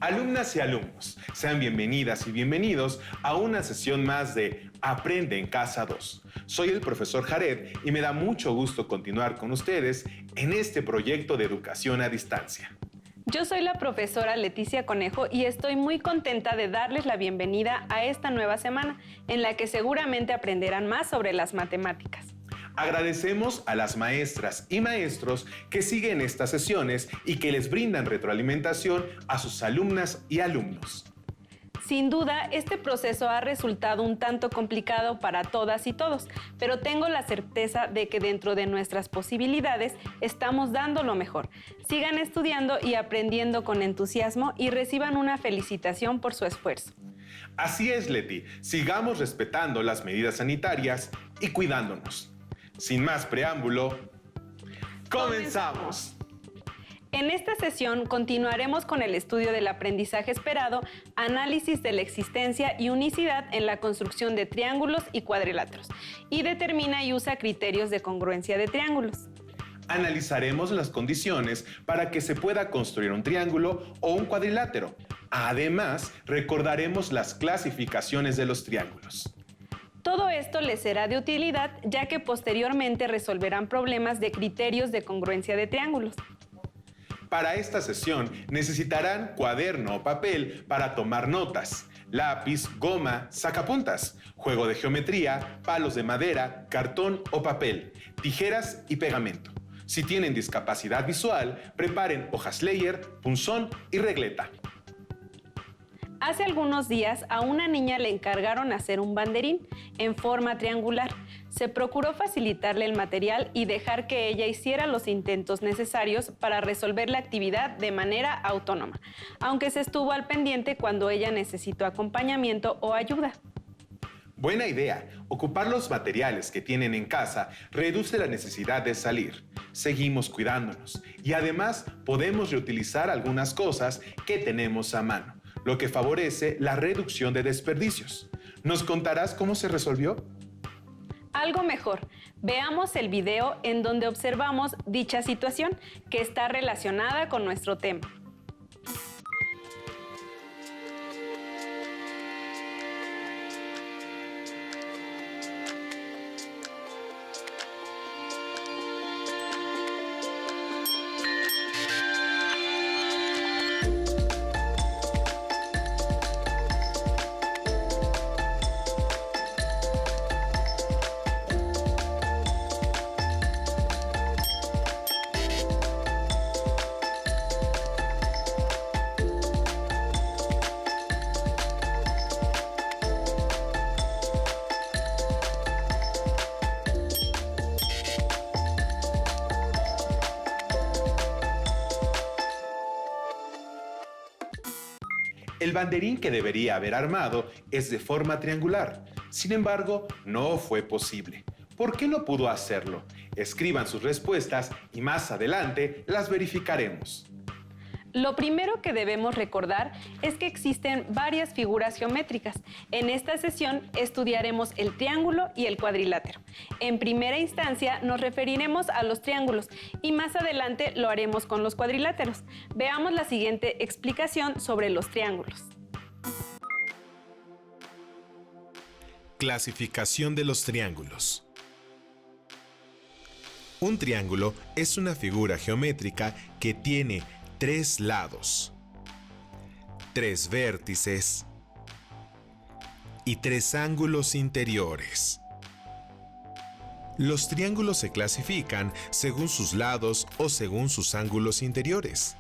Alumnas y alumnos, sean bienvenidas y bienvenidos a una sesión más de Aprende en Casa 2. Soy el profesor Jared y me da mucho gusto continuar con ustedes en este proyecto de educación a distancia. Yo soy la profesora Leticia Conejo y estoy muy contenta de darles la bienvenida a esta nueva semana, en la que seguramente aprenderán más sobre las matemáticas. Agradecemos a las maestras y maestros que siguen estas sesiones y que les brindan retroalimentación a sus alumnas y alumnos. Sin duda, este proceso ha resultado un tanto complicado para todas y todos, pero tengo la certeza de que dentro de nuestras posibilidades estamos dando lo mejor. Sigan estudiando y aprendiendo con entusiasmo y reciban una felicitación por su esfuerzo. Así es, Leti. Sigamos respetando las medidas sanitarias y cuidándonos. Sin más preámbulo, ¡comenzamos! En esta sesión continuaremos con el estudio del aprendizaje esperado, análisis de la existencia y unicidad en la construcción de triángulos y cuadriláteros, y determina y usa criterios de congruencia de triángulos. Analizaremos las condiciones para que se pueda construir un triángulo o un cuadrilátero. Además, recordaremos las clasificaciones de los triángulos. Todo esto les será de utilidad, ya que posteriormente resolverán problemas de criterios de congruencia de triángulos. Para esta sesión necesitarán cuaderno o papel para tomar notas, lápiz, goma, sacapuntas, juego de geometría, palos de madera, cartón o papel, tijeras y pegamento. Si tienen discapacidad visual, preparen hojas Leyer, punzón y regleta. Hace algunos días a una niña le encargaron hacer un banderín en forma triangular. Se procuró facilitarle el material y dejar que ella hiciera los intentos necesarios para resolver la actividad de manera autónoma, aunque se estuvo al pendiente cuando ella necesitó acompañamiento o ayuda. Buena idea. Ocupar los materiales que tienen en casa reduce la necesidad de salir. Seguimos cuidándonos y además podemos reutilizar algunas cosas que tenemos a mano, lo que favorece la reducción de desperdicios. ¿Nos contarás cómo se resolvió? Algo mejor. Veamos el video en donde observamos dicha situación que está relacionada con nuestro tema. El banderín que debería haber armado es de forma triangular. Sin embargo, no fue posible. ¿Por qué no pudo hacerlo? Escriban sus respuestas y más adelante las verificaremos. Lo primero que debemos recordar es que existen varias figuras geométricas. En esta sesión estudiaremos el triángulo y el cuadrilátero. En primera instancia nos referiremos a los triángulos y más adelante lo haremos con los cuadriláteros. Veamos la siguiente explicación sobre los triángulos. Clasificación de los triángulos. Un triángulo es una figura geométrica que tiene 3 lados, 3 vértices y 3 ángulos interiores. Los triángulos se clasifican según sus lados o según sus ángulos interiores.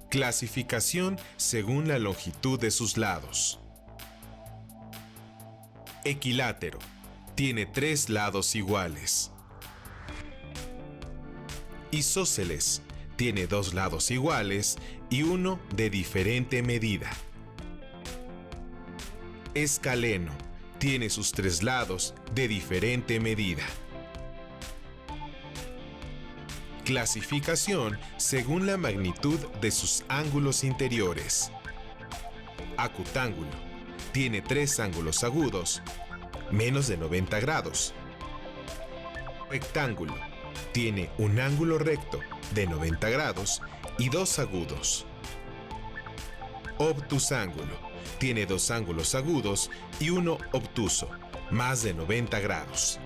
Clasificación según la longitud de sus lados. Equilátero. Tiene 3 lados iguales. Isósceles. Tiene 2 lados iguales y uno de diferente medida. Escaleno. Tiene sus 3 lados de diferente medida. Clasificación según la magnitud de sus ángulos interiores. Acutángulo. Tiene 3 ángulos agudos, menos de 90 grados. Rectángulo. Tiene un ángulo recto de 90 grados y 2 agudos. obtusángulo. Tiene 2 ángulos agudos y 1 obtuso, más de 90 grados.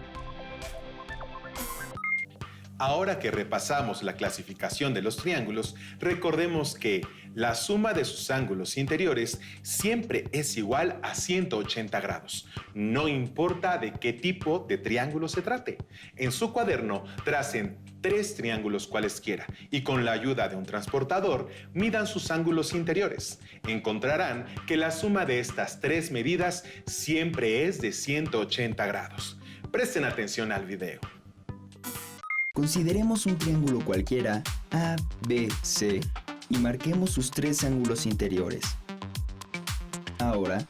Ahora que repasamos la clasificación de los triángulos, recordemos que la suma de sus ángulos interiores siempre es igual a 180 grados. No importa de qué tipo de triángulo se trate. En su cuaderno tracen 3 triángulos cualesquiera y con la ayuda de un transportador midan sus ángulos interiores. Encontrarán que la suma de estas 3 medidas siempre es de 180 grados. Presten atención al video. Consideremos un triángulo cualquiera ABC y marquemos sus 3 ángulos interiores. Ahora,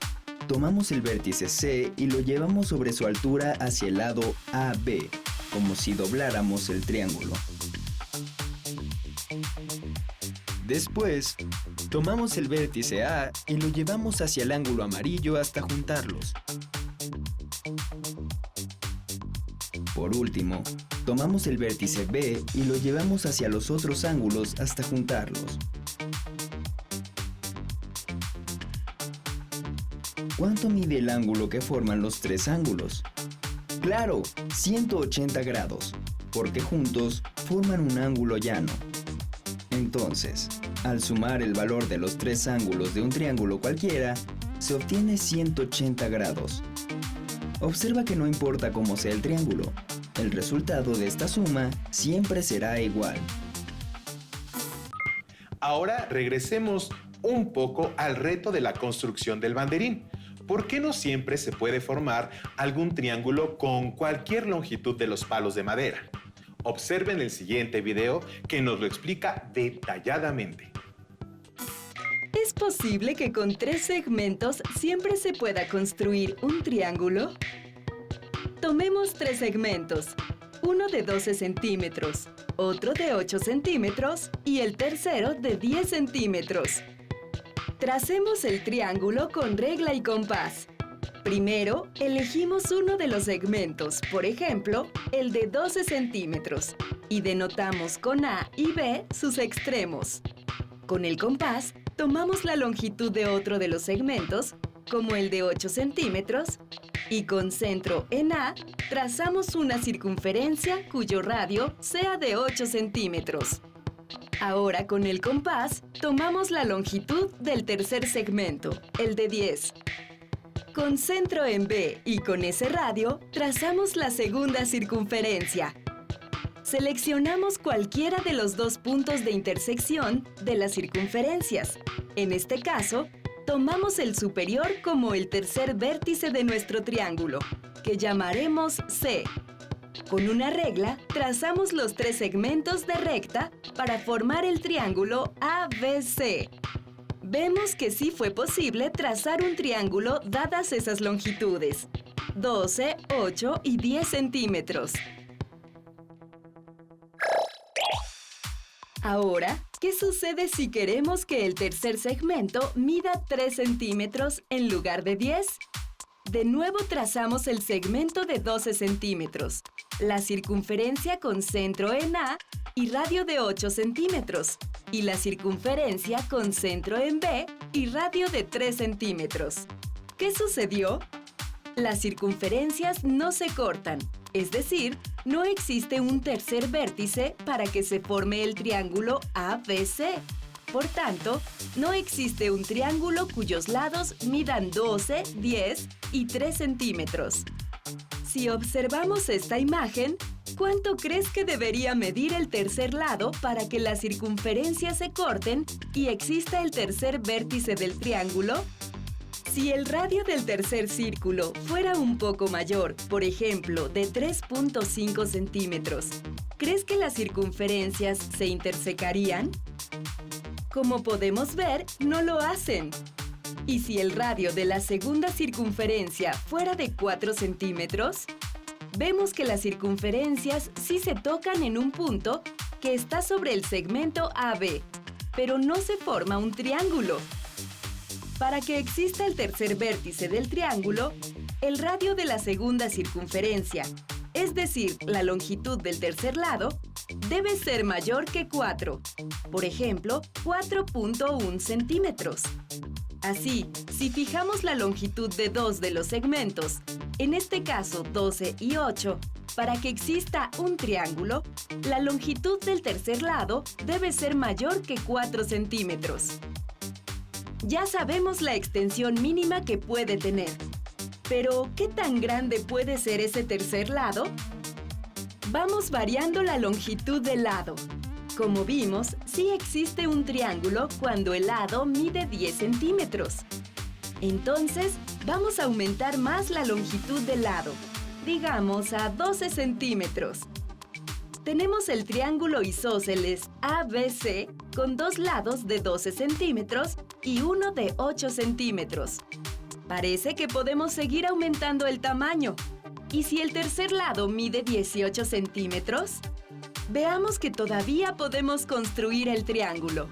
tomamos el vértice C y lo llevamos sobre su altura hacia el lado AB, como si dobláramos el triángulo. Después, tomamos el vértice A y lo llevamos hacia el ángulo amarillo hasta juntarlos. Por último, tomamos el vértice B y lo llevamos hacia los otros ángulos hasta juntarlos. ¿Cuánto mide el ángulo que forman los 3 ángulos? ¡Claro! 180 grados, porque juntos forman un ángulo llano. Entonces, al sumar el valor de los 3 ángulos de un triángulo cualquiera, se obtiene 180 grados. Observa que no importa cómo sea el triángulo, el resultado de esta suma siempre será igual. Ahora regresemos un poco al reto de la construcción del banderín. ¿Por qué no siempre se puede formar algún triángulo con cualquier longitud de los palos de madera? Observen el siguiente video que nos lo explica detalladamente. ¿Es posible que con 3 segmentos siempre se pueda construir un triángulo? Tomemos 3 segmentos, uno de 12 centímetros, otro de 8 centímetros y el tercero de 10 centímetros. Tracemos el triángulo con regla y compás. Primero, elegimos uno de los segmentos, por ejemplo, el de 12 centímetros, y denotamos con A y B sus extremos. Con el compás, tomamos la longitud de otro de los segmentos, como el de 8 centímetros, y con centro en A, trazamos una circunferencia cuyo radio sea de 8 centímetros. Ahora con el compás, tomamos la longitud del tercer segmento, el de 10. Con centro en B y con ese radio, trazamos la segunda circunferencia. Seleccionamos cualquiera de los 2 puntos de intersección de las circunferencias. En este caso, tomamos el superior como el tercer vértice de nuestro triángulo, que llamaremos C. Con una regla, trazamos los 3 segmentos de recta para formar el triángulo ABC. Vemos que sí fue posible trazar un triángulo dadas esas longitudes, 12, 8 y 10 centímetros. Ahora, ¿qué sucede si queremos que el tercer segmento mida 3 centímetros en lugar de 10? De nuevo trazamos el segmento de 12 centímetros, la circunferencia con centro en A y radio de 8 centímetros, y la circunferencia con centro en B y radio de 3 centímetros. ¿Qué sucedió? Las circunferencias no se cortan, es decir, no existe un tercer vértice para que se forme el triángulo ABC. Por tanto, no existe un triángulo cuyos lados midan 12, 10 y 3 centímetros. Si observamos esta imagen, ¿cuánto crees que debería medir el tercer lado para que las circunferencias se corten y exista el tercer vértice del triángulo? Si el radio del tercer círculo fuera un poco mayor, por ejemplo, de 3.5 centímetros, ¿crees que las circunferencias se intersecarían? Como podemos ver, no lo hacen. ¿Y si el radio de la segunda circunferencia fuera de 4 centímetros? Vemos que las circunferencias sí se tocan en un punto que está sobre el segmento AB, pero no se forma un triángulo. Para que exista el tercer vértice del triángulo, el radio de la segunda circunferencia, es decir, la longitud del tercer lado, debe ser mayor que 4. Por ejemplo, 4.1 centímetros. Así, si fijamos la longitud de dos de los segmentos, en este caso 12 y 8, para que exista un triángulo, la longitud del tercer lado debe ser mayor que 4 centímetros. Ya sabemos la extensión mínima que puede tener. Pero, ¿qué tan grande puede ser ese tercer lado? Vamos variando la longitud del lado. Como vimos, sí existe un triángulo cuando el lado mide 10 centímetros. Entonces, vamos a aumentar más la longitud del lado, digamos a 12 centímetros. Tenemos el triángulo isósceles ABC con dos lados de 12 centímetros y uno de 8 centímetros. Parece que podemos seguir aumentando el tamaño. ¿Y si el tercer lado mide 18 centímetros? Veamos que todavía podemos construir el triángulo.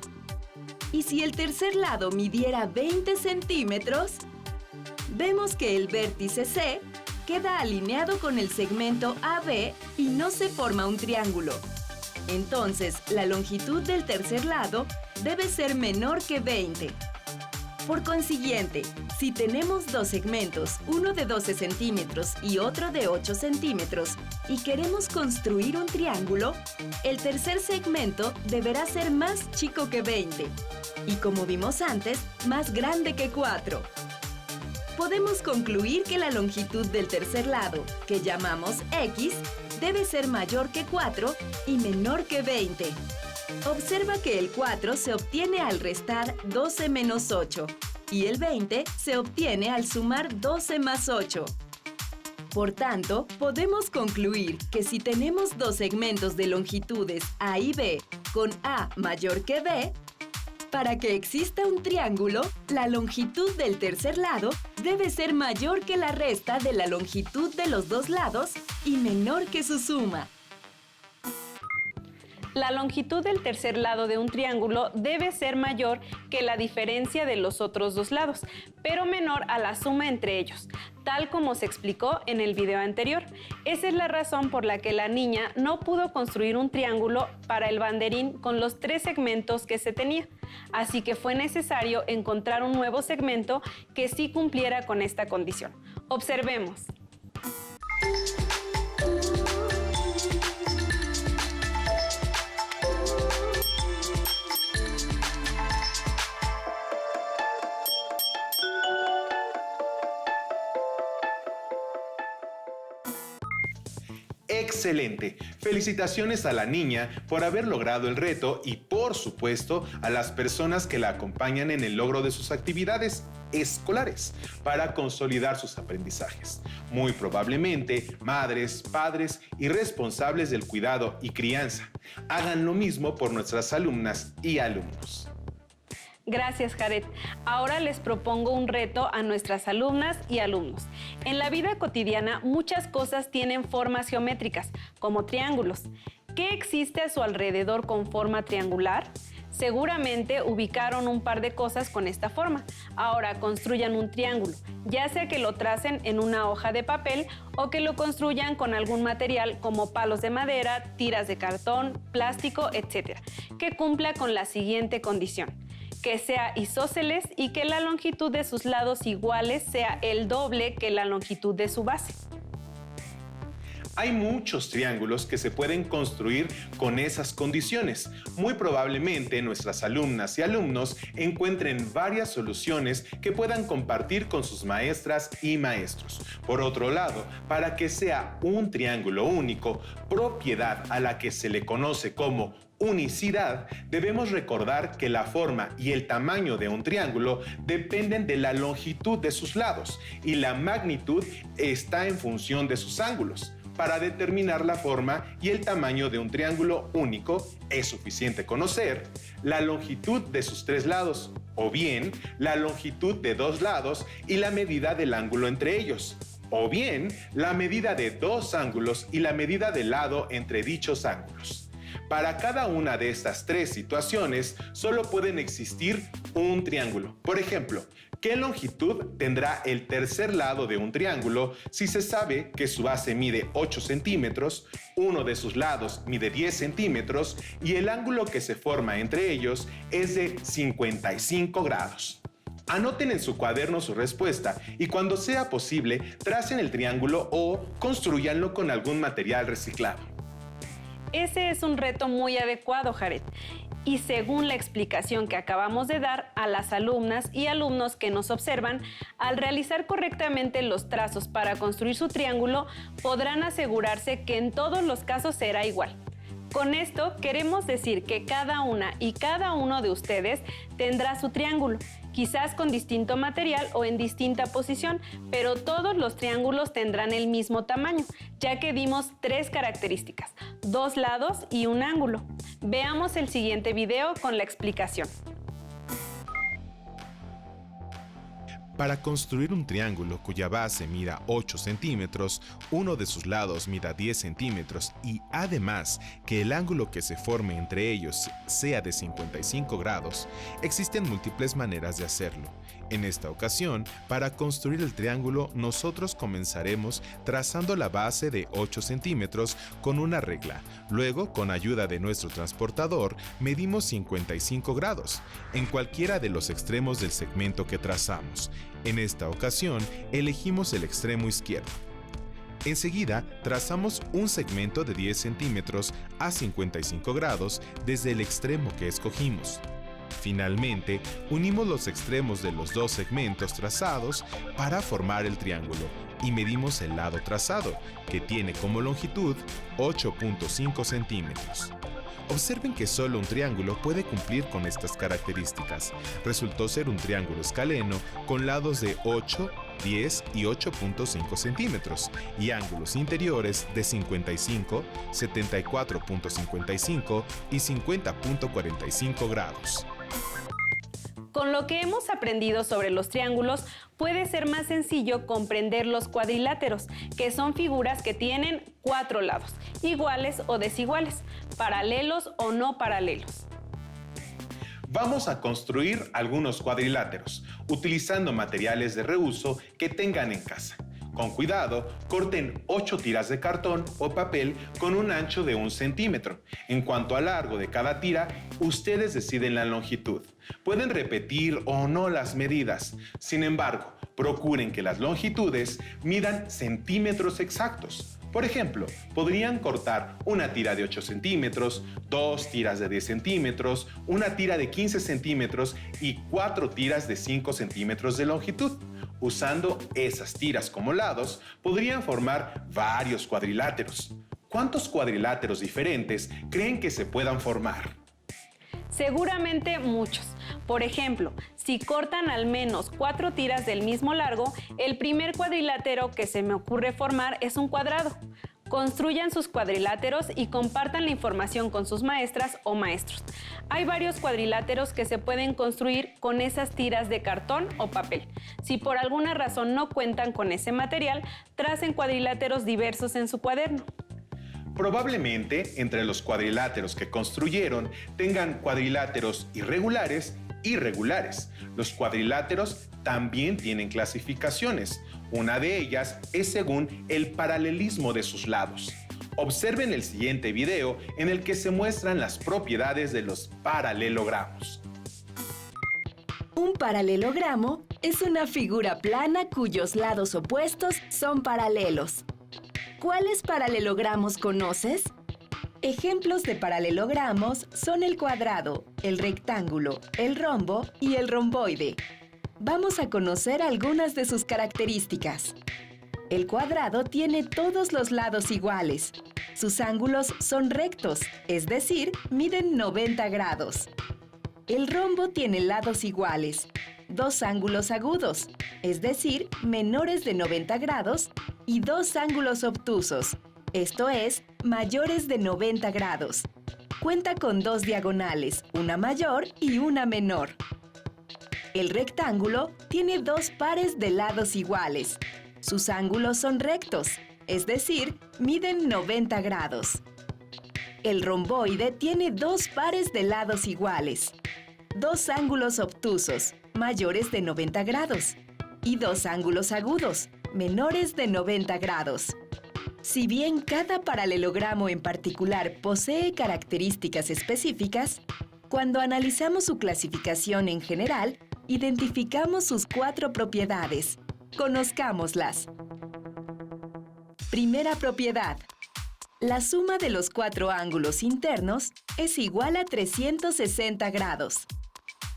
¿Y si el tercer lado midiera 20 centímetros? Vemos que el vértice C queda alineado con el segmento AB y no se forma un triángulo. Entonces, la longitud del tercer lado debe ser menor que 20. Por consiguiente, si tenemos dos segmentos, uno de 12 centímetros y otro de 8 centímetros, y queremos construir un triángulo, el tercer segmento deberá ser más chico que 20, y como vimos antes, más grande que 4. Podemos concluir que la longitud del tercer lado, que llamamos X, debe ser mayor que 4 y menor que 20. Observa que el 4 se obtiene al restar 12 menos 8 y el 20 se obtiene al sumar 12 más 8. Por tanto, podemos concluir que si tenemos dos segmentos de longitudes A y B con A mayor que B, para que exista un triángulo, la longitud del tercer lado debe ser mayor que la resta de la longitud de los dos lados y menor que su suma. La longitud del tercer lado de un triángulo debe ser mayor que la diferencia de los otros dos lados, pero menor a la suma entre ellos, tal como se explicó en el video anterior. Esa es la razón por la que la niña no pudo construir un triángulo para el banderín con los 3 segmentos que se tenía. Así que fue necesario encontrar un nuevo segmento que sí cumpliera con esta condición. Observemos. ¡Excelente! Felicitaciones a la niña por haber logrado el reto y, por supuesto, a las personas que la acompañan en el logro de sus actividades escolares para consolidar sus aprendizajes. Muy probablemente, madres, padres y responsables del cuidado y crianza hagan lo mismo por nuestras alumnas y alumnos. Gracias, Jared. Ahora les propongo un reto a nuestras alumnas y alumnos. En la vida cotidiana, muchas cosas tienen formas geométricas, como triángulos. ¿Qué existe a su alrededor con forma triangular? Seguramente ubicaron un par de cosas con esta forma. Ahora construyan un triángulo, ya sea que lo tracen en una hoja de papel o que lo construyan con algún material como palos de madera, tiras de cartón, plástico, etc., que cumpla con la siguiente condición: que sea isósceles y que la longitud de sus lados iguales sea el doble que la longitud de su base. Hay muchos triángulos que se pueden construir con esas condiciones. Muy probablemente nuestras alumnas y alumnos encuentren varias soluciones que puedan compartir con sus maestras y maestros. Por otro lado, para que sea un triángulo único, propiedad a la que se le conoce como unicidad, debemos recordar que la forma y el tamaño de un triángulo dependen de la longitud de sus lados y la magnitud está en función de sus ángulos. Para determinar la forma y el tamaño de un triángulo único, es suficiente conocer la longitud de sus 3 lados, o bien la longitud de 2 lados y la medida del ángulo entre ellos, o bien la medida de 2 ángulos y la medida del lado entre dichos ángulos. Para cada una de estas 3 situaciones, solo pueden existir un triángulo. Por ejemplo, ¿Qué longitud tendrá el tercer lado de un triángulo si se sabe que su base mide 8 centímetros, uno de sus lados mide 10 centímetros y el ángulo que se forma entre ellos es de 55 grados? Anoten en su cuaderno su respuesta y cuando sea posible, tracen el triángulo o construyanlo con algún material reciclado. Ese es un reto muy adecuado, Jared. Y según la explicación que acabamos de dar a las alumnas y alumnos que nos observan, al realizar correctamente los trazos para construir su triángulo, podrán asegurarse que en todos los casos será igual. Con esto queremos decir que cada una y cada uno de ustedes tendrá su triángulo, quizás con distinto material o en distinta posición, pero todos los triángulos tendrán el mismo tamaño, ya que dimos 3 características, 2 lados y un ángulo. Veamos el siguiente video con la explicación. Para construir un triángulo cuya base mida 8 centímetros, uno de sus lados mida 10 centímetros y además que el ángulo que se forme entre ellos sea de 55 grados, existen múltiples maneras de hacerlo. En esta ocasión, para construir el triángulo, nosotros comenzaremos trazando la base de 8 centímetros con una regla. Luego, con ayuda de nuestro transportador, medimos 55 grados en cualquiera de los extremos del segmento que trazamos. En esta ocasión, elegimos el extremo izquierdo. Enseguida, trazamos un segmento de 10 centímetros a 55 grados desde el extremo que escogimos. Finalmente, unimos los extremos de los 2 segmentos trazados para formar el triángulo y medimos el lado trazado, que tiene como longitud 8.5 centímetros. Observen que solo un triángulo puede cumplir con estas características. Resultó ser un triángulo escaleno con lados de 8, 10 y 8.5 centímetros y ángulos interiores de 55, 74.55 y 50.45 grados. Con lo que hemos aprendido sobre los triángulos, puede ser más sencillo comprender los cuadriláteros, que son figuras que tienen 4 lados, iguales o desiguales, paralelos o no paralelos. Vamos a construir algunos cuadriláteros, utilizando materiales de reuso que tengan en casa. Con cuidado, corten 8 tiras de cartón o papel con un ancho de 1 centímetro. En cuanto al largo de cada tira, ustedes deciden la longitud. Pueden repetir o no las medidas. Sin embargo, procuren que las longitudes midan centímetros exactos. Por ejemplo, podrían cortar una tira de 8 centímetros, 2 tiras de 10 centímetros, una tira de 15 centímetros y 4 tiras de 5 centímetros de longitud. Usando esas tiras como lados, podrían formar varios cuadriláteros. ¿Cuántos cuadriláteros diferentes creen que se puedan formar? Seguramente muchos. Por ejemplo, si cortan al menos 4 tiras del mismo largo, el primer cuadrilátero que se me ocurre formar es un cuadrado. Construyan sus cuadriláteros y compartan la información con sus maestras o maestros. Hay varios cuadriláteros que se pueden construir con esas tiras de cartón o papel. Si por alguna razón no cuentan con ese material, tracen cuadriláteros diversos en su cuaderno. Probablemente entre los cuadriláteros que construyeron tengan cuadriláteros irregulares y regulares. Los cuadriláteros también tienen clasificaciones. Una de ellas es según el paralelismo de sus lados. Observen el siguiente video en el que se muestran las propiedades de los paralelogramos. Un paralelogramo es una figura plana cuyos lados opuestos son paralelos. ¿Cuáles paralelogramos conoces? Ejemplos de paralelogramos son el cuadrado, el rectángulo, el rombo y el romboide. Vamos a conocer algunas de sus características. El cuadrado tiene todos los lados iguales. Sus ángulos son rectos, es decir, miden 90 grados. El rombo tiene lados iguales, 2 ángulos agudos, es decir, menores de 90 grados, y 2 ángulos obtusos, esto es, mayores de 90 grados. Cuenta con 2 diagonales, una mayor y una menor. El rectángulo tiene 2 pares de lados iguales. Sus ángulos son rectos, es decir, miden 90 grados. El romboide tiene 2 pares de lados iguales, 2 ángulos obtusos, mayores de 90 grados, y 2 ángulos agudos, menores de 90 grados. Si bien cada paralelogramo en particular posee características específicas, cuando analizamos su clasificación en general, identificamos sus 4 propiedades. Conozcámoslas. Primera propiedad. La suma de los 4 ángulos internos es igual a 360 grados.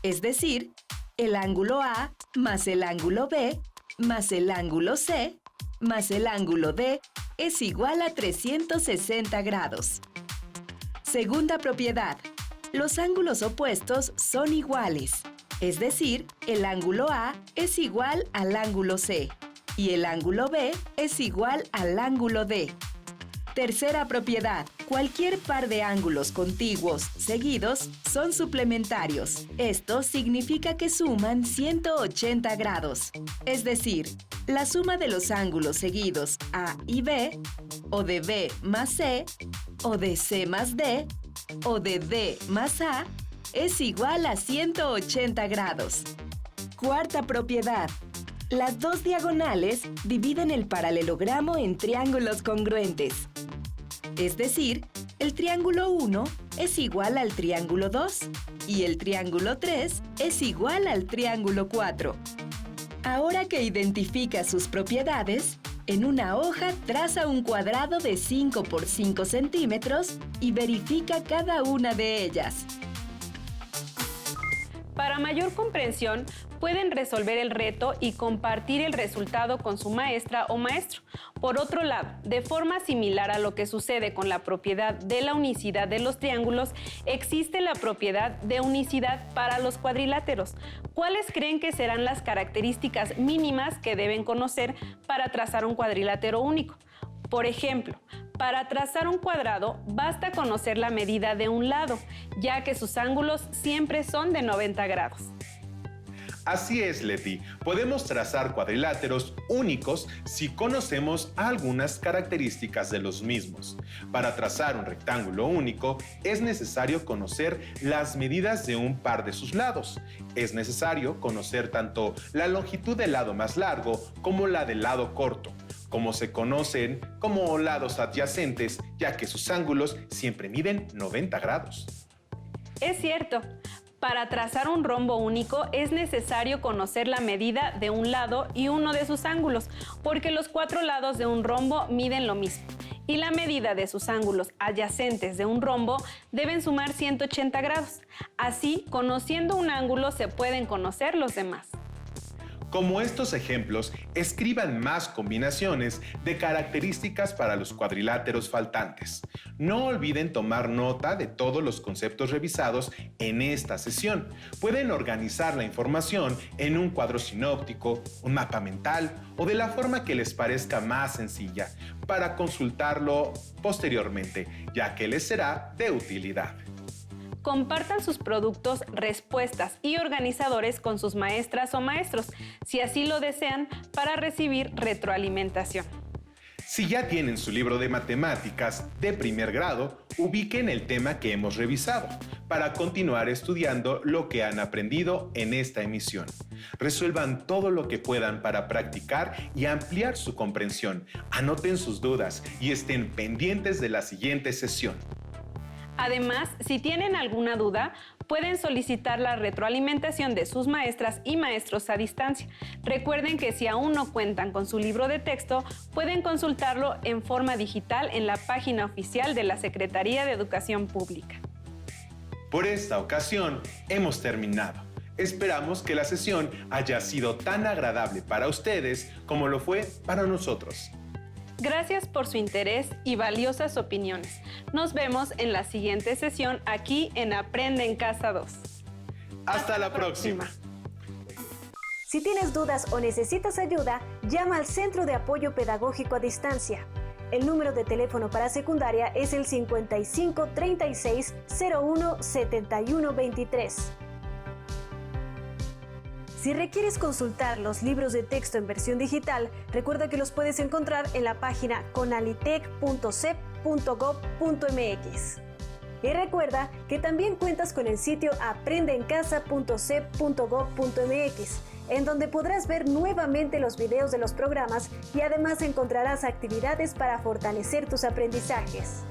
Es decir, el ángulo A más el ángulo B más el ángulo C más el ángulo D es igual a 360 grados. Segunda propiedad. Los ángulos opuestos son iguales. Es decir, el ángulo A es igual al ángulo C y el ángulo B es igual al ángulo D. Tercera propiedad. Cualquier par de ángulos contiguos seguidos son suplementarios. Esto significa que suman 180 grados. Es decir, la suma de los ángulos seguidos A y B, o de B más C, o de C más D, o de D más A, es igual a 180 grados. Cuarta propiedad. Las 2 diagonales dividen el paralelogramo en triángulos congruentes. Es decir, el triángulo 1 es igual al triángulo 2 y el triángulo 3 es igual al triángulo 4. Ahora que identifica sus propiedades, en una hoja traza un cuadrado de 5 por 5 centímetros y verifica cada una de ellas. Para mayor comprensión, pueden resolver el reto y compartir el resultado con su maestra o maestro. Por otro lado, de forma similar a lo que sucede con la propiedad de la unicidad de los triángulos, existe la propiedad de unicidad para los cuadriláteros. ¿Cuáles creen que serán las características mínimas que deben conocer para trazar un cuadrilátero único? Por ejemplo, para trazar un cuadrado basta conocer la medida de un lado, ya que sus ángulos siempre son de 90 grados. Así es, Leti. Podemos trazar cuadriláteros únicos si conocemos algunas características de los mismos. Para trazar un rectángulo único, es necesario conocer las medidas de un par de sus lados. Es necesario conocer tanto la longitud del lado más largo como la del lado corto, como se conocen como lados adyacentes, ya que sus ángulos siempre miden 90 grados. Es cierto. Para trazar un rombo único es necesario conocer la medida de un lado y uno de sus ángulos, porque los 4 lados de un rombo miden lo mismo, y la medida de sus ángulos adyacentes de un rombo deben sumar 180 grados. Así, conociendo un ángulo se pueden conocer los demás. Como estos ejemplos, escriban más combinaciones de características para los cuadriláteros faltantes. No olviden tomar nota de todos los conceptos revisados en esta sesión. Pueden organizar la información en un cuadro sinóptico, un mapa mental o de la forma que les parezca más sencilla para consultarlo posteriormente, ya que les será de utilidad. Compartan sus productos, respuestas y organizadores con sus maestras o maestros, si así lo desean, para recibir retroalimentación. Si ya tienen su libro de matemáticas de primer grado, ubiquen el tema que hemos revisado para continuar estudiando lo que han aprendido en esta emisión. Resuelvan todo lo que puedan para practicar y ampliar su comprensión. Anoten sus dudas y estén pendientes de la siguiente sesión. Además, si tienen alguna duda, pueden solicitar la retroalimentación de sus maestras y maestros a distancia. Recuerden que si aún no cuentan con su libro de texto, pueden consultarlo en forma digital en la página oficial de la Secretaría de Educación Pública. Por esta ocasión, hemos terminado. Esperamos que la sesión haya sido tan agradable para ustedes como lo fue para nosotros. Gracias por su interés y valiosas opiniones. Nos vemos en la siguiente sesión aquí en Aprende en Casa 2. Hasta la próxima. Si tienes dudas o necesitas ayuda, llama al Centro de Apoyo Pedagógico a Distancia. El número de teléfono para secundaria es el 55 36 01 71 23. Si requieres consultar los libros de texto en versión digital, recuerda que los puedes encontrar en la página conalitec.cep.gov.mx. Y recuerda que también cuentas con el sitio aprendeencasa.cep.gov.mx, en donde podrás ver nuevamente los videos de los programas y además encontrarás actividades para fortalecer tus aprendizajes.